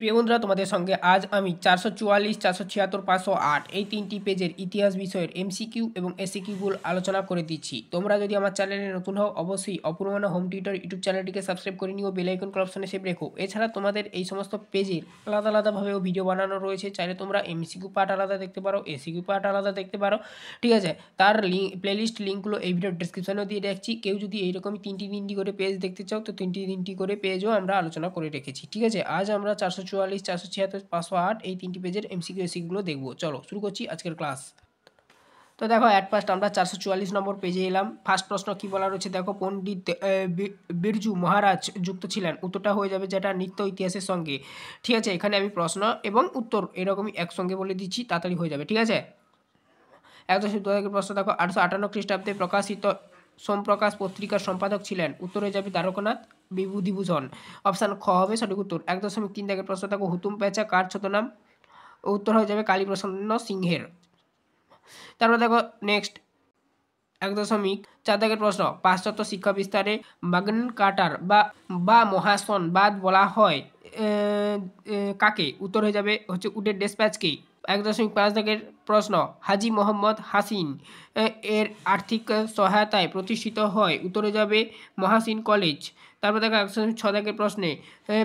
প্রিয় বন্ধুরা, তোমাদের সঙ্গে আজ আমি 444, 476, 508 এই 3টি পেজের ইতিহাস বিষয়ের এমসিকিউ এবং এসিকিউগুলো আলোচনা করে দিচ্ছি। তোমরা যদি আমার চ্যানেলে নতুন হও অবশ্যই অপূর্বানা হোম টিউটর ইউটিউব চ্যানেলটিকে সাবস্ক্রাইব করে নিও, বেল আইকন অপশনে সেভ রেখো। এছাড়া তোমাদের এই সমস্ত পেজের আলাদা আলাদাভাবেও ভিডিও বানানো রয়েছে, চাইলে তোমরা এমসিকিউ পার্ট আলাদা দেখতে পারো, এসিকিউ পার্ট আলাদা দেখতে পারো, ঠিক আছে। তার প্লেলিস্ট লিঙ্কগুলো এই ভিডিওর ডিসক্রিপশনেও দিয়ে রাখছি। কেউ যদি এইরকমই তিনটি করে পেজ দেখতে চাও তো তিনটি করে পেজও আমরা আলোচনা করে রেখেছি, ঠিক আছে। আজ আমরা 444, 476, 508 এই 3টি পেজের এমসিকিউ এসিকিউগুলো দেখবো। চলো শুরু করছি আজকের ক্লাস। তো দেখো, অ্যাট ফার্স্ট আমরা 444 নম্বর পেজে এলাম। ফার্স্ট প্রশ্ন কি বলা রয়েছে দেখো, পণ্ডিত বিরজু মহারাজ যুক্ত ছিলেন। উত্তরটা হয়ে যাবে যেটা নিত্য ইতিহাসের সঙ্গে, ঠিক আছে। এখানে আমি প্রশ্ন এবং উত্তর এরকমই একসঙ্গে বলে দিচ্ছি, তাড়াতাড়ি হয়ে যাবে, ঠিক আছে। একদম প্রশ্ন দেখো, 858 খ্রিস্টাব্দে প্রকাশিত সোমপ্রকাশ পত্রিকার সম্পাদক ছিলেন। উত্তর হয়ে যাবে দ্বারকানাথ বিভূতিভূষণ। অপশান খ হবে সঠিক উত্তর। 1.3 প্রশ্ন দেখো, হুতুম প্যাঁচা কার ছদ্মনাম? উত্তর হয়ে যাবে কালীপ্রসন্ন সিংহের। তারপর দেখো নেক্সট 1.4 প্রশ্ন, পাশ্চাত্য শিক্ষা বিস্তারে বাগন কাটার বা মহাসন বাদ বলা হয় কাকে? উত্তর হয়ে যাবে হচ্ছে উডের ডেসপ্যাচকে। 1.5 প্রশ্ন, হাজি মোহাম্মদ হাসিন এর আর্থিক সহায়তায় প্রতিষ্ঠিত হয়। উত্তরে যাবে মহাসিন কলেজ। তারপর দেখো 1.6 প্রশ্নে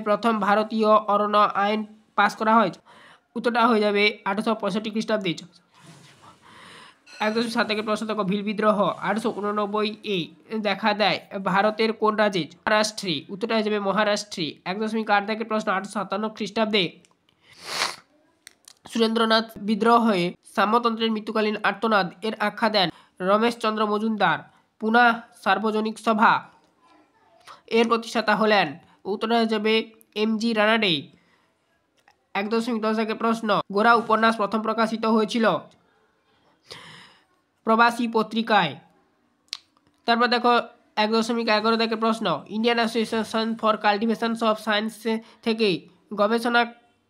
প্রথম ভারতীয় অরণ্য আইন পাস করা হয়। উত্তরটা হয়ে যাবে 1865 খ্রিস্টাব্দে। 1.7 প্রশ্ন দেখো, ভিল বিদ্রোহ 1889 দেখা দেয় ভারতের কোন রাজ্যে? মহারাষ্ট্রে। উত্তরটা হয়ে যাবে মহারাষ্ট্রে। 1.8 প্রশ্ন, 1857 খ্রিস্টাব্দে সুরেন্দ্রনাথ বিদ্রোহে সাম্যতন্ত্রের মৃত্যুকালীন আর্তনাদ এর আখ্যা দেন রমেশচন্দ্র মজুমদার। পুনা সার্বজনিক সভা এর প্রতিষ্ঠাতা হলেন। উত্তরটা হয়ে যাবে এমজি রানাডে। 1.10 প্রশ্ন, গোরা উপন্যাস প্রথম প্রকাশিত হয়েছিল প্রবাসী পত্রিকায়। তারপর দেখো 1.11 প্রশ্ন, Indian association for cultivation of science থেকে গবেষণা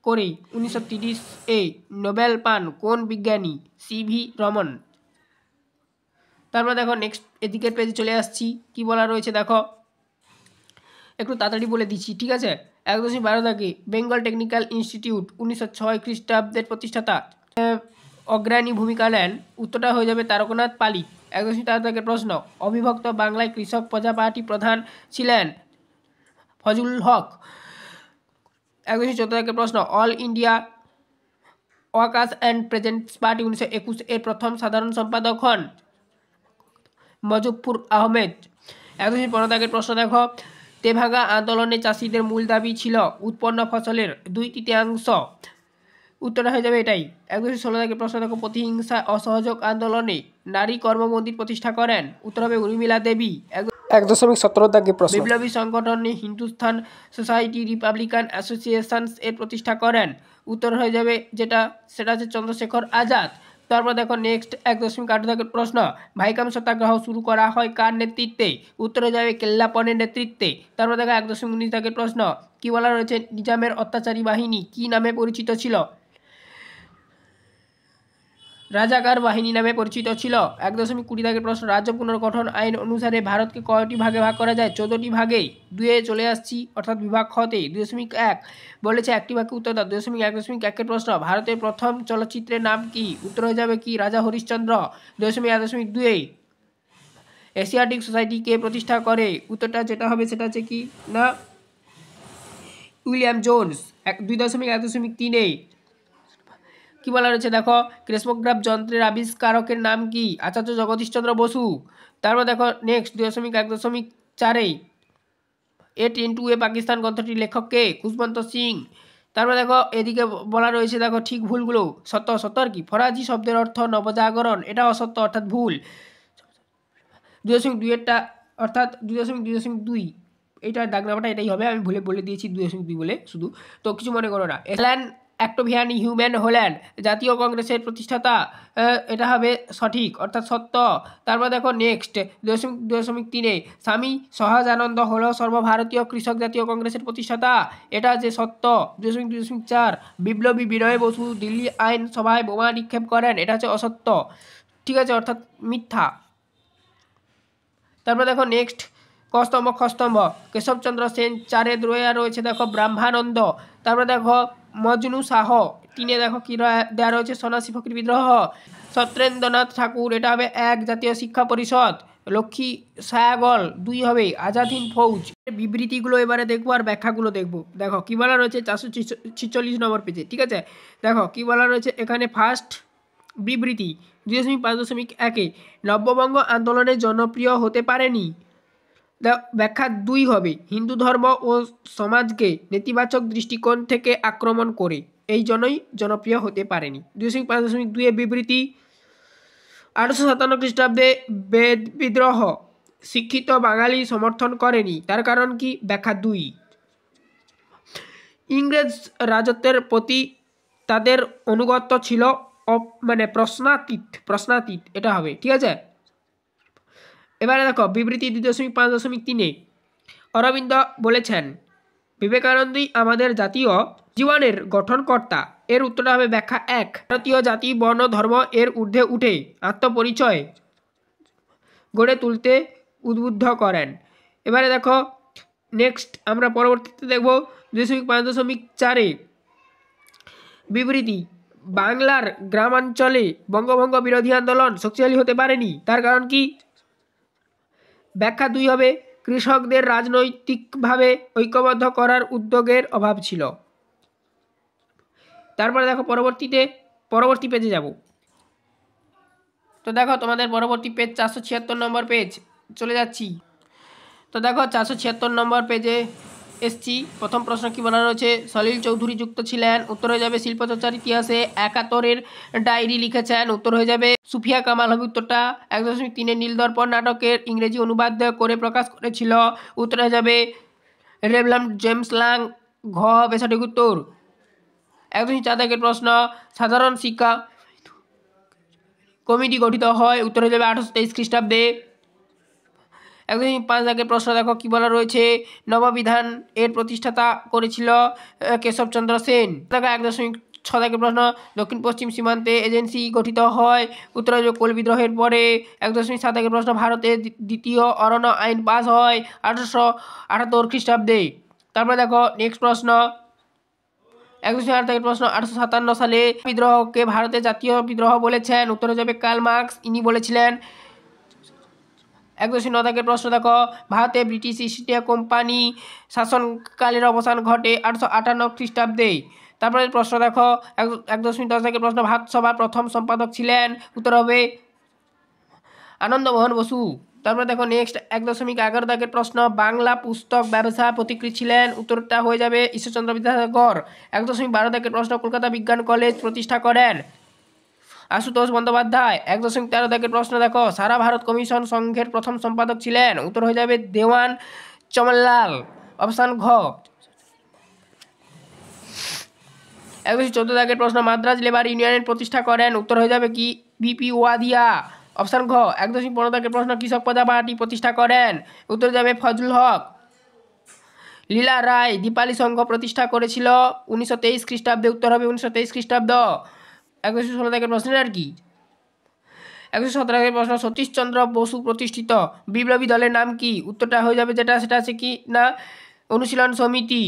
করে 1930 নোবেল পান কোন বিজ্ঞানী? সিভি রমন। তারপর দেখো নেক্সট এদিকের পেজে চলে আসছি, কি বলা রয়েছে দেখো, একটু তাড়াতাড়ি বলে দিচ্ছি, ঠিক আছে। 1.12 বেঙ্গল টেকনিক্যাল ইনস্টিটিউট 1906 খ্রিস্টাব্দের প্রতিষ্ঠাতা অগ্রণী ভূমিকা নেন। উত্তরটা হয়ে যাবে তারকনাথ পালিত। 1.13 প্রশ্ন, অবিভক্ত বাংলায় কৃষক প্রজা পার্টি প্রধান ছিলেন ফজলুল হক। 1.14 প্রশ্ন, all India workers and presents party 1921 এর প্রথম সাধারণ সম্পাদক হন মজফফর আহমেদ। 1.15 প্রশ্ন দেখো, তেভাগা আন্দোলনে চাষিদের মূল দাবি ছিল উৎপন্ন ফসলের 2/3। উত্তরটা হয়ে যাবে এটাই। 1.16 প্রশ্ন দেখো, প্রতিহিংসা অসহযোগ আন্দোলনে নারী কর্মমন্দির প্রতিষ্ঠা করেন। উত্তর হবে উর্মিলা দেবী। 1.17 প্রশ্ন, বিপ্লবী সংগঠন হিন্দুস্তান সোসাইটি রিপাবলিকান অ্যাসোসিয়েশন এর প্রতিষ্ঠা করেন। উত্তর হয়ে যাবে সেটা হচ্ছে চন্দ্রশেখর আজাদ। তারপর দেখো নেক্সট 1.8 প্রশ্ন, ভাইকাম সত্যাগ্রহ শুরু করা হয় কার নেতৃত্বে? উত্তরে যাবে কেল্লাপনের নেতৃত্বে। তারপর দেখো 1.19 প্রশ্ন, কি বলা রয়েছে, নিজামের অত্যাচারী বাহিনী কি নামে পরিচিত ছিল? রাজাকার বাহিনী নামে পরিচিত ছিল। 1.20 প্রশ্ন, রাজ্য পুনর্গঠন আইন অনুসারে ভারতকে কয়টি ভাগে ভাগ করা যায়? 14টি ভাগে। 2-এ চলে আসছি, অর্থাৎ বিভাগ খতে 2.1 বলেছে একটি বাক্যে উত্তর দাও। 2.1 প্রশ্ন, ভারতের প্রথম চলচ্চিত্রের নাম কি? উত্তর হয়ে যাবে কি রাজা হরিশ্চন্দ্র। 2.1.2 এশিয়াটিক সোসাইটি কে প্রতিষ্ঠা করে? উত্তরটা যেটা হবে সেটা হচ্ছে কি না উইলিয়াম জোন্স। 2.1.3 কি বলা রয়েছে দেখো, ক্রেসমোগ্রাফ যন্ত্রের আবিষ্কারকের নাম কি? আচার্য জগদীশচন্দ্র বসু। তারপর দেখো নেক্সট 2.1.4 A10 পাকিস্তান গ্রন্থটির লেখক কে? খুশবন্ত সিং। তারপর দেখো এদিকে বলা রয়েছে দেখো ঠিক ভুলগুলো। সত্য আর কি, ফরাজি শব্দের অর্থ নবজাগরণ, এটা অসত্য অর্থাৎ ভুল। 2.2 অর্থাৎ 2.2 এইটার দাগ নাম্বারটা এটাই হবে, আমি ভুলে বলে দিয়েছি 2.2 বলে শুধু, তো কিছু মনে করো না। এলান অ্যাক্টোভিয়ানি হিউম্যান হলেন জাতীয় কংগ্রেসের প্রতিষ্ঠাতা, এটা হবে সঠিক অর্থাৎ সত্য। তারপর দেখো নেক্সট 2.3 স্বামী সহজানন্দ হল সর্বভারতীয় কৃষক জাতীয় কংগ্রেসের প্রতিষ্ঠাতা, এটা যে সত্য। 2.4 বিপ্লবী বিনয় বসু দিল্লি আইন সভায় বোমা নিক্ষেপ করেন, এটা হচ্ছে অসত্য, ঠিক আছে, অর্থাৎ মিথ্যা। তারপর দেখো নেক্সট কস্তম্ভ খস্তম্ভ, কেশবচন্দ্র সেন। 4 রয়েছে দেখো ব্রহ্মানন্দ। তারপরে দেখো মজনু শাহ। 3 দেখো কি দেওয়া রয়েছে সন্ন্যাসী ফকির বিদ্রোহ। সত্যেন্দ্রনাথ ঠাকুর, এটা হবে 1 জাতীয় শিক্ষা পরিষদ। লক্ষ্মী সায়াগল 2 হবে আজাদ হিন্দ ফৌজ। বিবৃতিগুলো এবারে দেখবো আর ব্যাখ্যাগুলো দেখবো। দেখো কি বলা রয়েছে 446 নম্বর পেজে, ঠিক আছে। দেখো কি বলা রয়েছে এখানে। ফার্স্ট বিবৃতি 2.5.1 নব্যবঙ্গ আন্দোলনে জনপ্রিয় হতে পারেনি। ব্যাখ্যা 2 হবে হিন্দু ধর্ম ও সমাজকে নেতিবাচক দৃষ্টিকোণ থেকে আক্রমণ করে এই জন্যই জনপ্রিয় হতে পারেনি। 2.5.2 বিবৃতি 1857 খ্রিস্টাব্দে বেদ বিদ্রোহ শিক্ষিত বাঙালি সমর্থন করেনি, তার কারণ কি? ব্যাখ্যা 2 ইংরেজ রাজত্বের প্রতি তাদের অনুগত্য ছিল মানে প্রশ্নাতীত, এটা হবে, ঠিক আছে। এবারে দেখো বিবৃতি 2.5.3 অরবিন্দ বলেছেন বিবেকানন্দই আমাদের জাতীয় জীবনের গঠনকর্তা। এর উত্তরটা হবে ব্যাখ্যা 1 ভারতীয় জাতি বর্ণ ধর্ম এর ঊর্ধ্বে উঠে আত্মপরিচয় গড়ে তুলতে উদ্বুদ্ধ করেন। এবারে দেখো নেক্সট আমরা পরবর্তীতে দেখব 2.5.4 বিবৃতি বাংলার গ্রামাঞ্চলে বঙ্গভঙ্গ বিরোধী আন্দোলন শক্তিশালী হতে পারেনি, তার কারণ কি? ব্যাখ্যা 2 হবে কৃষকদের রাজনৈতিকভাবে ঐক্যবদ্ধ করার উদ্যোগের অভাব ছিল। তারপরে দেখো পরবর্তী পেজে যাব। তো দেখো তোমাদের পরবর্তী পেজ 476 নম্বর পেজ চলে যাচ্ছি। তো দেখো 476 নম্বর পেজে এসছি। প্রথম প্রশ্ন কি বলা রয়েছে? সলিল চৌধুরী যুক্ত ছিলেন, উত্তর হয়ে যাবে শিল্পচর্চার ইতিহাসে। 71 ডায়েরি লিখেছেন, উত্তর হয়ে যাবে সুফিয়া কামাল হবে উত্তরটা। 1.3 নীলদর্পণ নাটকের ইংরেজি অনুবাদ করে প্রকাশ করেছিল, উত্তর হয়ে যাবে রেভলাম জেমস লাং। ঘ হবে সঠিক উত্তর। 1.4 প্রশ্ন সাধারণ শিক্ষা কমিটি গঠিত হয়, উত্তর হয়ে যাবে 1823 খ্রিস্টাব্দে। 1.5 প্রশ্ন দেখো কি বলা রয়েছে? নববিধান এর প্রতিষ্ঠাতা করেছিল কেশবচন্দ্র সেন। দেখো 1.6 প্রশ্ন দক্ষিণ পশ্চিম সীমান্তে এজেন্সি গঠিত হয়, উত্তর হয়ে যাবে কোল বিদ্রোহের পরে। 1.7 প্রশ্ন ভারতের দ্বিতীয় অরণ্য আইন পাস হয় 1878 খ্রিস্টাব্দে। তারপরে দেখো নেক্সট প্রশ্ন 1.8 প্রশ্ন 1857 সালে বিদ্রোহকে ভারতের জাতীয় বিদ্রোহ বলেছেন, উত্তর হয়ে যাবে কার্ল মার্কস, ইনি বলেছিলেন। 1.9 প্রশ্ন দেখো ভারতে ব্রিটিশ ইস্ট ইন্ডিয়া কোম্পানি শাসনকালের অবসান ঘটে 1858 খ্রিস্টাব্দে। তারপরে প্রশ্ন দেখো 1.10 প্রশ্ন ভারত সভার প্রথম সম্পাদক ছিলেন, উত্তর হবে আনন্দমোহন বসু। তারপরে দেখো নেক্সট 1.11 প্রশ্ন বাংলা পুস্তক ব্যবসা পথিকৃৎ ছিলেন, উত্তরটা হয়ে যাবে ঈশ্বরচন্দ্র বিদ্যাসাগর। 1.12 প্রশ্ন কলকাতা বিজ্ঞান কলেজ প্রতিষ্ঠা করেন আশুতোষ বন্দ্যোপাধ্যায়। 1.13 প্রশ্ন দেখো সারা ভারত কমিশন সংঘের প্রথম সম্পাদক ছিলেন, উত্তর হয়ে যাবে দেওয়ান চমনলাল, অপশান ঘ। 1.14 প্রশ্ন মাদ্রাজ লেবার ইউনিয়নের প্রতিষ্ঠা করেন, উত্তর হয়ে যাবে কি বিপি ওয়াদিয়া, অপশান ঘ। 1.15 প্রশ্ন কৃষক প্রজা পার্টি প্রতিষ্ঠা করেন, উত্তর যাবে ফজলুল হক। লীলা রায় দীপালি সংঘ প্রতিষ্ঠা করেছিল 1923 খ্রিস্টাব্দে, উত্তর হবে 1923 খ্রিস্টাব্দ। 1.16 প্রশ্নের আর কি 117 প্রশ্ন সতীশচন্দ্র বসু প্রতিষ্ঠিত বিপ্লবী দলের নাম কি, উত্তরটা হয়ে যাবে সেটা আছে কি না অনুশীলন সমিতি।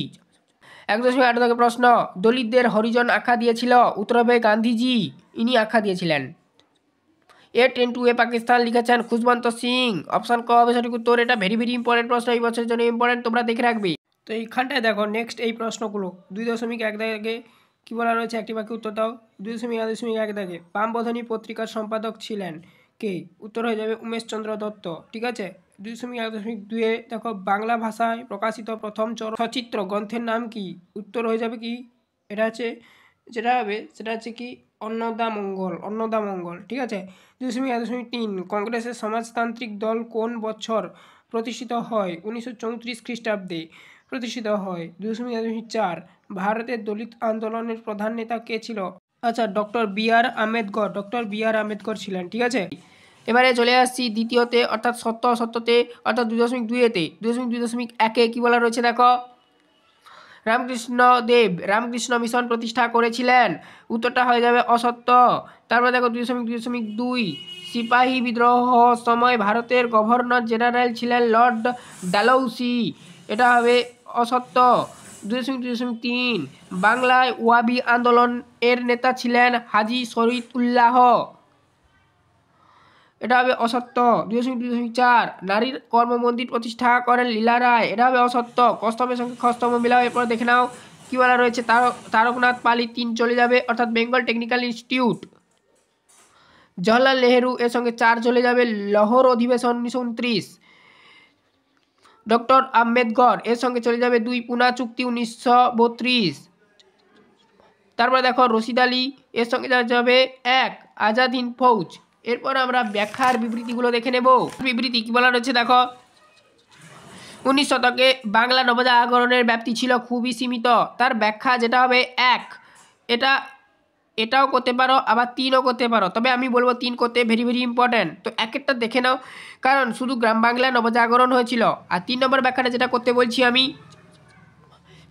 1.18 প্রশ্ন দলিতদের হরিজন আখ্যা দিয়েছিল, উত্তর হবে গান্ধীজি, ইনি আখ্যা দিয়েছিলেন। এ ট্রেন টু এ পাকিস্তান লিখেছেন খুশবন্ত সিং, অপশান ক হবে সঠিক উত্তর। এটা ভেরি ইম্পর্টেন্ট প্রশ্ন, এই বছরের জন্য ইম্পর্টেন্ট, তোমরা দেখে রাখবে। তো এইখানটায় দেখো নেক্সট এই প্রশ্নগুলো 2.1 দাগে কি বলা রয়েছে, একটি বাক্যে উত্তর দাও। 2.1 দাগে বামবোধনী পত্রিকার সম্পাদক ছিলেন কে, উত্তর হয়ে যাবে উমেশচন্দ্র দত্ত, ঠিক আছে। 2.1.2 দেখো বাংলা ভাষায় প্রকাশিত প্রথম সচিত্র গ্রন্থের নাম কি, উত্তর হয়ে যাবে কি এটা হচ্ছে যেটা হবে সেটা হচ্ছে কি অন্নদামঙ্গল, ঠিক আছে। 2.1.3 কংগ্রেসের সমাজতান্ত্রিক দল কোন বছর প্রতিষ্ঠিত হয়, 1934 খ্রিস্টাব্দে প্রতিষ্ঠিত হয়। 2.4 ভারতের দলিত আন্দোলনের প্রধান নেতা কে ছিল, আচ্ছা ডক্টর বি আর আম্বেদকর ছিলেন, ঠিক আছে। এবারে চলে আসছি দ্বিতীয়তে অর্থাৎ সত্যতে অর্থাৎ 2.2-তে 2.2.1 কি বলা রয়েছে দেখো রামকৃষ্ণ মিশন প্রতিষ্ঠা করেছিলেন, উত্তরটা হয়ে যাবে অসত্য। তারপর দেখো 2.2 সিপাহী বিদ্রোহ সময় ভারতের গভর্নর জেনারেল ছিলেন লর্ড ডালহৌসি, এটা হবে অসত্য। 2.3 বাংলায় ওয়াবি আন্দোলন এর নেতা ছিলেন হাজী শরীয়তুল্লাহ, এটা হবে অসত্য। 2.4 নারীর কর্মমন্দির প্রতিষ্ঠা করেন লীলা রায়, এটা হবে অসত্য। কস্তমের সঙ্গে খস্তম মিলাও। এরপর দেখে নাও কি বলা রয়েছে। তারকনাথ পালি 3 চলে যাবে, অর্থাৎ বেঙ্গল টেকনিক্যাল ইনস্টিটিউট। জওহরলাল নেহেরু এর সঙ্গে 4 চলে যাবে, লাহোর অধিবেশন 1929। ডক্টর আম্বেদকর এর সঙ্গে চলে যাবে 2, পুনা চুক্তি 1932। তারপরে দেখো রশিদ আলী এর সঙ্গে যাবে 1, আজাদ হিন্দ ফৌজ। এরপর আমরা ব্যাখ্যার বিবৃতিগুলো দেখে নেব। বিবৃতি কি বলা রয়েছে দেখো। 19 শতকে বাংলা নবজাগরণের ব্যাপ্তি ছিল খুবই সীমিত। তার ব্যাখ্যা যেটা হবে 1, এটাও করতে পারো, আবার 3ও করতে পারো, তবে আমি বলবো 3 করতে, ভেরি ভেরি ইম্পর্ট্যান্ট। তো এক একটা দেখে নাও, কারণ শুধু গ্রাম বাংলায় নবজাগরণ হয়েছিল। আর 3 নম্বর ব্যাখ্যাটা যেটা করতে বলছি আমি,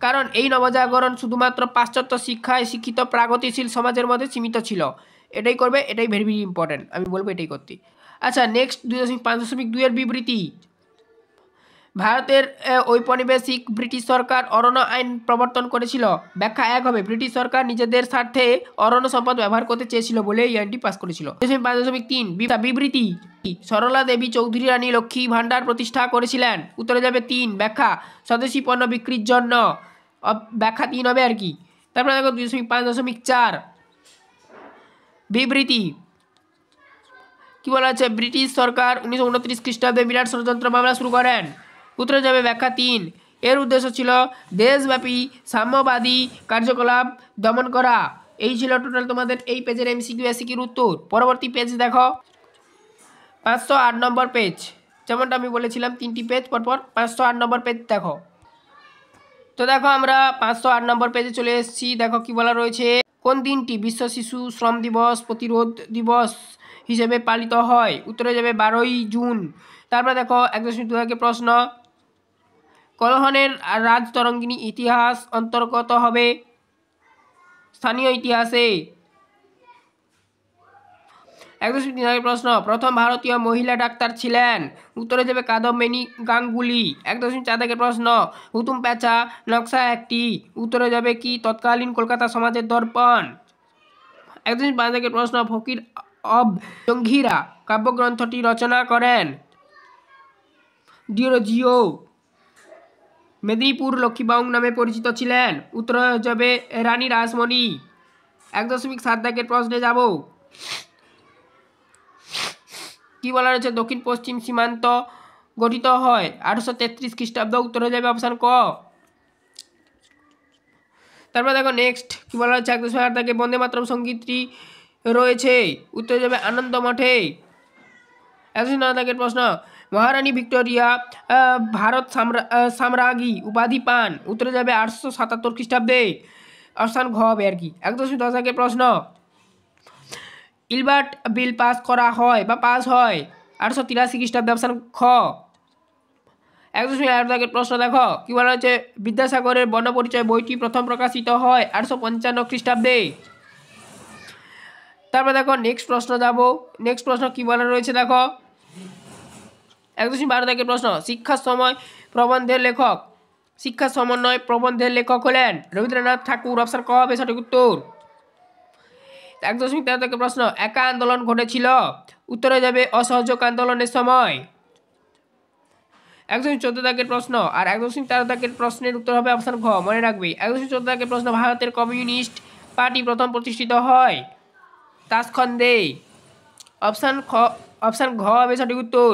কারণ এই নবজাগরণ শুধুমাত্র পাশ্চাত্য শিক্ষায় শিক্ষিত প্রাগতিশীল সমাজের মধ্যে সীমিত ছিল। এটাই করবে, এটাই ভেরি ভেরি ইম্পর্ট্যান্ট, আমি বলবো এটাই করতে। আচ্ছা, নেক্সট 2.5.2 এর বিবৃতি। ভারতের ঔপনিবেশিক ব্রিটিশ সরকার অরণ্য আইন প্রবর্তন করেছিল। ব্যাখ্যা 1 হবে, ব্রিটিশ সরকার নিজেদের স্বার্থে অরণ্য সম্পদ ব্যবহার করতে চেয়েছিল বলে এই আইনটি পাস করেছিল। 5.3 বিবৃতি। সরলা দেবী চৌধুরী রানী লক্ষ্মী ভান্ডার প্রতিষ্ঠা করেছিলেন, উত্তরে যাবে 3। ব্যাখ্যা স্বদেশী পণ্য বিক্রির জন্য, ব্যাখ্যা 3 হবে আর কি। তারপরে দেখো 2.5.4 বিবৃতি কি বলা আছে। ব্রিটিশ সরকার 1929 খ্রিস্টাব্দে বিরাট ষড়যন্ত্র মামলা শুরু করেন, উত্তরে যাবে ব্যাখ্যা 3। এর উদ্দেশ্য ছিল দেশব্যাপী সাম্যবাদী কার্যকলাপ দমন করা। এই ছিল টোটাল তোমাদের এই পেজের এমসিকিউ এসিকিউর উত্তর। পরবর্তী পেজ দেখো, 508 নম্বর পেজ। যেমনটা আমি বলেছিলাম 3টি পেজ পরপর, 508 নম্বর পেজ দেখো। তো দেখো আমরা 508 নম্বর পেজে চলে এসেছি। দেখো কি বলা রয়েছে। কোন দিনটি বিশ্ব শিশু শ্রম দিবস প্রতিরোধ দিবস হিসেবে পালিত হয়, উত্তরে যাবে 12ই জুন। তারপরে দেখো 1.2 প্রশ্ন, কলহনের রাজতরঙ্গিনী ইতিহাস অন্তর্গত হবে স্থানীয় ইতিহাসে। 1.3 প্রশ্ন, প্রথম ভারতীয় মহিলা ডাক্তার ছিলেন, উত্তরে যাবে কাদম্বিনী গাঙ্গুলি। 1.4 প্রশ্ন, হুতুম প্যাঁচা নকশা একটি, উত্তরে যাবে কি তৎকালীন কলকাতা সমাজের দর্পণ। 1.5 প্রশ্ন, ফকির অব জঙ্গিরা কাব্যগ্রন্থটি রচনা করেন, ডিরোজিও মেদিনীপুর লক্ষ্মীবাউং নামে পরিচিত ছিলেন, উত্তর যাবে রানী রাসমণি। 1.7 প্রশ্নে যাব। কি বলা রয়েছে, দক্ষিণ পশ্চিম সীমান্ত গঠিত হয় 1833 খ্রিস্টাব্দ, উত্তরে যাবে অপশান ক। তারপর দেখো নেক্সট কি বলা হচ্ছে। 1.8 বন্দে মাতরম সঙ্গীতটি রয়েছে, উত্তরে যাবে আনন্দ মঠে। 1.9 প্রশ্ন, মহারানী ভিক্টোরিয়া ভারত সাম্রাজ্ঞী উপাধি পান, উত্তরে যাবে 1877 খ্রিস্টাব্দে, অপশান ঘ হবে আর কি। 1.10 প্রশ্ন, ইলবার্ট বিল পাস করা হয় বা পাস হয় 1883 খ্রিস্টাব্দে, অপশান খ। 1.11 প্রশ্ন দেখো কি বলা হচ্ছে, বিদ্যাসাগরের বর্ণপরিচয় বইটি প্রথম প্রকাশিত হয় 1855 খ্রিস্টাব্দে। তারপর দেখো নেক্সট প্রশ্ন যাব। নেক্সট প্রশ্ন কি বলা রয়েছে দেখো। 1.12 প্রশ্ন, শিক্ষার সময় প্রবন্ধের লেখক, শিক্ষা সমন্বয় প্রবন্ধের লেখক হলেন রবীন্দ্রনাথ ঠাকুর, অপশান ক হবে সঠিক উত্তর। 1.13 প্রশ্ন, একা আন্দোলন ঘটেছিল, উত্তরে যাবে অসহযোগ আন্দোলনের সময়। 1.14 প্রশ্ন আর 1.13 প্রশ্নের উত্তর হবে অপশান ঘ, মনে রাখবে। 1.14 প্রশ্ন, ভারতের কমিউনিস্ট পার্টি প্রথম প্রতিষ্ঠিত হয় তাসখন্দে, অপশান ঘ হবে সঠিক উত্তর।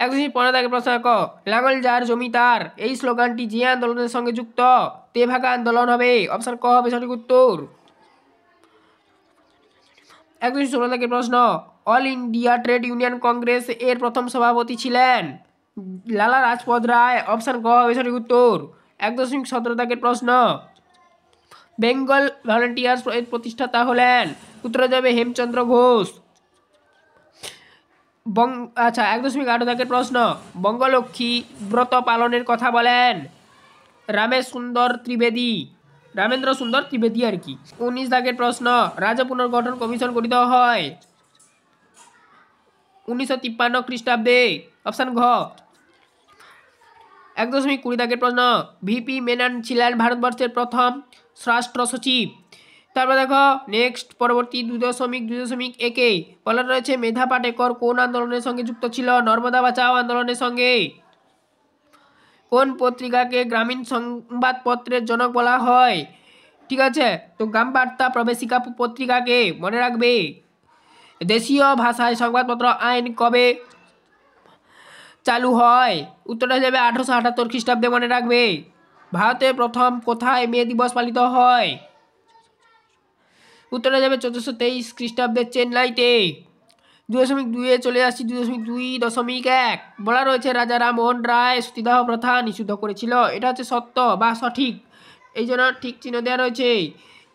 1.15 প্রশ্ন ক, লাঙ্গল যার জমি তার, এই স্লোগানটি যে আন্দোলনের সঙ্গে যুক্ত, তেভাগা আন্দোলন হবে, অপশান ক হবে সঠিক উত্তর। 1.16 প্রশ্ন, all India trade union Congress এর প্রথম সভাপতি ছিলেন লালা রাজপথ রায়, অপশান গ হবে সঠিক উত্তর। 1.17 প্রশ্ন, বেঙ্গল ভলেন্টিয়ার্স এর প্রতিষ্ঠাতা হলেন, উত্তরে যাবে হেমচন্দ্র ঘোষ। আচ্ছা 1.18 প্রশ্ন, বঙ্গলক্ষ্মী ব্রত পালনের কথা বলেন রামেন্দ্র সুন্দর ত্রিবেদী আর কি। 19 প্রশ্ন, রাজ্য পুনর্গঠন কমিশন গঠিত হয় 1953 খ্রিস্টাব্দে। অপশান ঘ। 1.20 দাগের প্রশ্ন, ভিপি মেনন ছিলেন ভারতবর্ষের প্রথম স্বরাষ্ট্র সচিব। তারপর দেখো নেক্সট পরবর্তী 2.2.1 বলা রয়েছে মেধা পাটেকর কোন আন্দোলনের সঙ্গে যুক্ত ছিল? নর্মদা বাঁচাও আন্দোলনের সঙ্গে। কোন পত্রিকাকে গ্রামীণ সংবাদপত্রের জনক বলা হয়? ঠিক আছে, তো গ্রাম বার্তা প্রবেশিকা পত্রিকাকে মনে রাখবে। দেশীয় ভাষায় সংবাদপত্র আইন কবে চালু হয়? উত্তরটা যাবে 1878 খ্রিস্টাব্দে, মনে রাখবে। ভারতে প্রথম কোথায় মে দিবস পালিত হয়? উত্তরটা যাবে 1423 খ্রিস্টাব্দে চেন্নাইতে। 2.2 চলে আসছি 2.2.1 বলা রয়েছে রাজা রামমোহন রায় সতীদাহ প্রথা নিষিদ্ধ করেছিল। এটা হচ্ছে সত্য বা সঠিক, এই জন্য ঠিক চিহ্ন দেওয়া রয়েছে।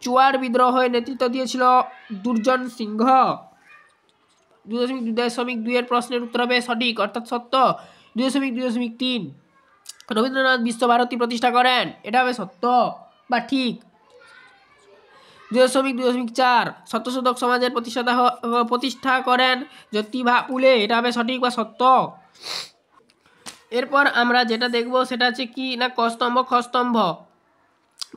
চুয়ার বিদ্রোহের নেতৃত্ব দিয়েছিল দুর্জন সিংহ। 2.2 এর প্রশ্নের উত্তর হবে সঠিক অর্থাৎ সত্য। 2.2.3 রবীন্দ্রনাথ বিশ্বভারতী প্রতিষ্ঠা করেন, এটা হবে সত্য বা ঠিক। 2.2.4 সত্যশোধক সমাজের প্রতিষ্ঠা করেন জ্যোতিবা ফুলে, এটা হবে সঠিক বা সত্য। এরপর আমরা যেটা দেখব সেটা হচ্ছে কি না কস্তম্ভ খস্তম্ভ।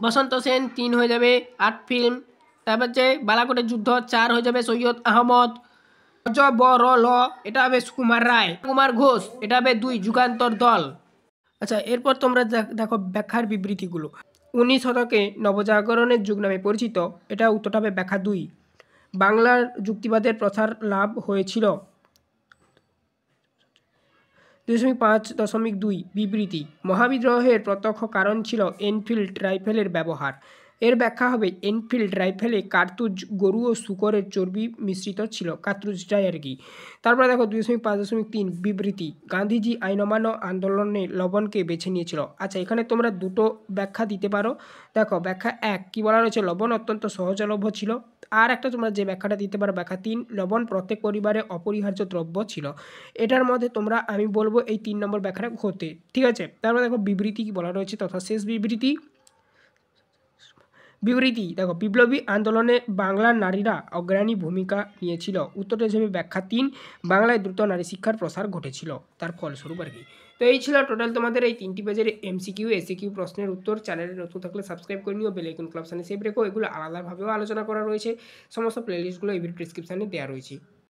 বসন্ত সেন 3 হয়ে যাবে, 8 ফিল্ম। তারপর হচ্ছে বালাকোটের যুদ্ধ 4 হয়ে যাবে, সৈয়দ আহমদ। ল এটা হবে সুকুমার রায়। কুমার ঘোষ এটা হবে 2, যুগান্তর দল। আচ্ছা, এরপর তোমরা দেখো ব্যাখ্যার বিবৃতিগুলো। 19 শতকে নবজাগরণের যুগ নামে পরিচিত, এটা উত্তরটা হবে ব্যাখ্যা 2। বাংলার যুক্তিবাদের প্রসার লাভ হয়েছিল। 2.5.2 বিবৃতি, মহাবিদ্রোহের প্রত্যক্ষ কারণ ছিল এনফিল্ড রাইফেলের ব্যবহার। এর ব্যাখ্যা হবে এনফিল্ড রাইফেলে কার্তুজ গরু ও শূকরের চর্বি মিশ্রিত ছিল, কার্তুজটাই আর কি। তারপরে দেখো 2.5.3 বিবৃতি, গান্ধীজি আইন অমান্য আন্দোলনে লবণকে বেছে নিয়েছিল। আচ্ছা, এখানে তোমরা দুটো ব্যাখ্যা দিতে পারো। দেখো ব্যাখ্যা 1 কি বলা রয়েছে, লবণ অত্যন্ত সহজলভ্য ছিল। আর একটা তোমরা যে ব্যাখ্যাটা দিতে পারো ব্যাখ্যা 3, লবণ প্রত্যেক পরিবারে অপরিহার্য দ্রব্য ছিল। এটার মধ্যে তোমরা আমি বলবো এই 3 নম্বর ব্যাখ্যাটা হতে। ঠিক আছে, তারপর দেখো বিবৃতি কি বলা রয়েছে তথা শেষ বিবৃতি। দেখো বিপ্লবী আন্দোলনে বাংলার নারীরা অগ্রণী ভূমিকা নিয়েছিল। উত্তরটা হিসেবে ব্যাখ্যা 3, বাংলায় দ্রুত নারী শিক্ষার প্রসার ঘটেছিল তার ফলস্বরূপ আর কি। তো এই ছিল টোটাল তোমাদের এই 3টি পেজের এমসিকিউ এসিকিউ প্রশ্নের উত্তর। চ্যানেলে নতুন থাকলে সাবস্ক্রাইব করে নিও, বেল আইকন ক্লাবসানে সেভ রেখো। এগুলো আলাদাভাবেও আলোচনা করা রয়েছে, সমস্ত প্লেলিস্টগুলো এই ভিডিও ডেসক্রিপশানে দেওয়া রয়েছে।